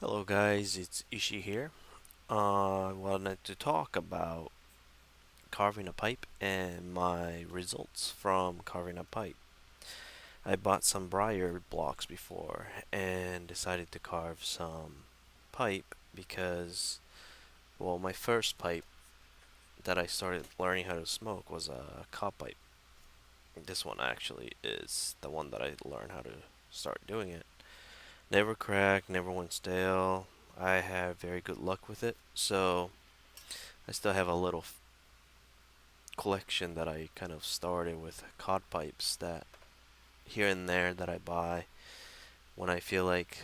Hello guys, it's Ishii here. I wanted to talk about carving a pipe and my results from carving a pipe. I bought some briar blocks before and decided to carve some pipe because, well, my first pipe that I started learning how to smoke was a cob pipe. This one actually is the one that I learned how to start doing it. Never cracked, never went stale. I had very good luck with it, so I still have a little collection that I kind of started with cod pipes that here and there that I buy when I feel like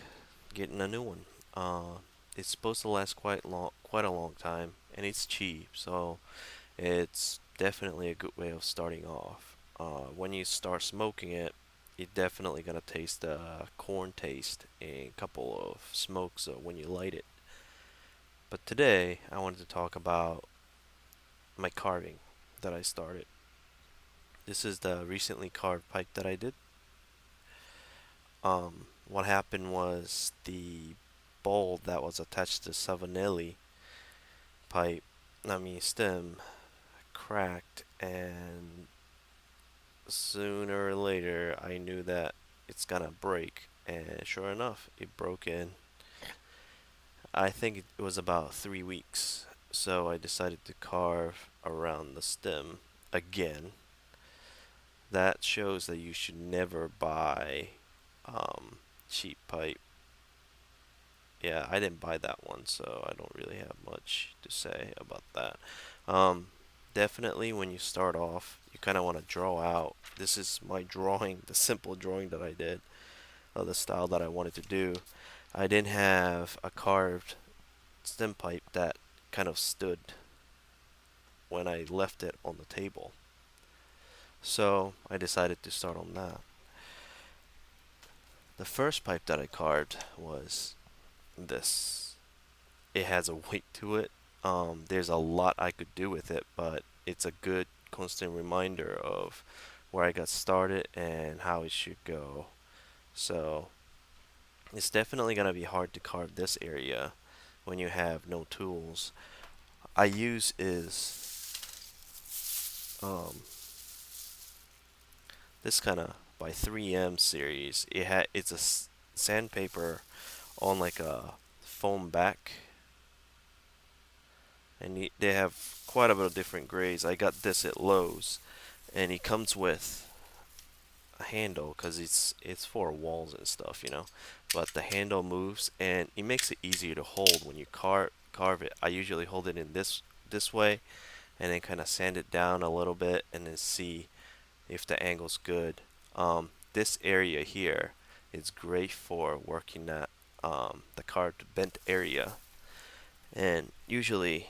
getting a new one. It's supposed to last quite a long time, and it's cheap, so it's definitely a good way of starting off. When you start smoking it, you're definitely gonna taste the corn taste in a couple of smokes when you light it. But today, I wanted to talk about my carving that I started. This is the recently carved pipe that I did. What happened was the bowl that was attached to Savanelli pipe, I mean stem, cracked, and sooner or later I knew that it's gonna break, and sure enough, it broke in. I think it was about 3 weeks, so I decided to carve around the stem again. That shows that you should never buy cheap pipe. Yeah, I didn't buy that one, so I don't really have much to say about that. Um, Definitely when you start off, you kind of want to draw out. This is my drawing, the simple drawing that I did of the style that I wanted to do. I didn't have a carved stem pipe that kind of stood when I left it on the table. So I decided to start on that. The first pipe that I carved was this. It has a weight to it. There's a lot I could do with it, but it's a good constant reminder of where I got started and how it should go. So it's definitely gonna be hard to carve this area when you have no tools. I use is this kind of by 3M series. It's a sandpaper on like a foam back, and they have quite a bit of different grades. I got this at Lowe's, and it comes with a handle because it's for walls and stuff, you know. But the handle moves, and it makes it easier to hold when you carve it. I usually hold it in this way, and then kind of sand it down a little bit, and then see if the angle's good. This area here is great for working at the carved bent area, and usually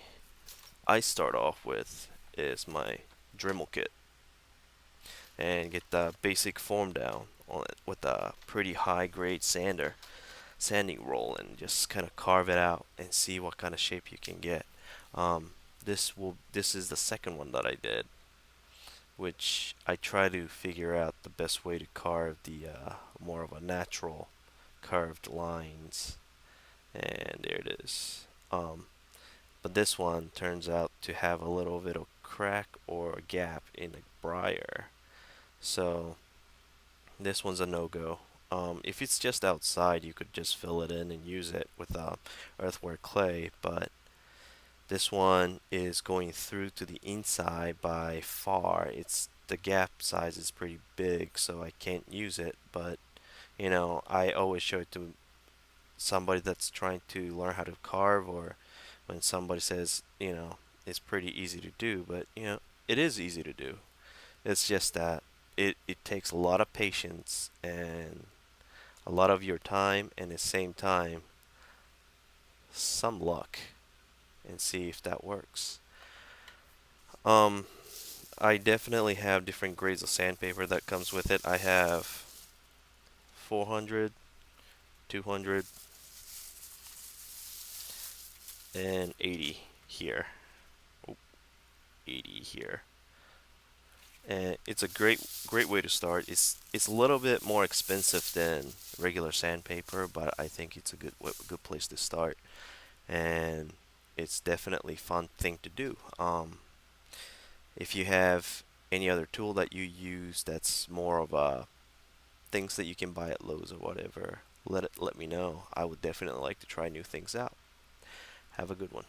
I start off with is my Dremel kit and get the basic form down on it with a pretty high grade sanding roll, and just kind of carve it out and see what kind of shape you can get. Um, this is the second one that I did, which I try to figure out the best way to carve the more of a natural curved lines, and there it is. But this one turns out to have a little bit of crack or a gap in the briar. So this one's a no-go. If it's just outside, you could just fill it in and use it with earthware clay, but this one is going through to the inside by far. It's the gap size is pretty big, so I can't use it, but I always show it to somebody that's trying to learn how to carve, or when somebody says, it's pretty easy to do, but it is easy to do. It's just that it takes a lot of patience and a lot of your time, and at the same time some luck, and see if that works. Um, I definitely have different grades of sandpaper that comes with it. I have 400, 200, and 80 here. Oh, 80 here. and it's a great way to start. It's a little bit more expensive than regular sandpaper, but I think it's a good place to start, and it's definitely fun thing to do. If you have any other tool that you use that's more of a things that you can buy at Lowe's or whatever, let me know. I would definitely like to try new things out. Have a good one.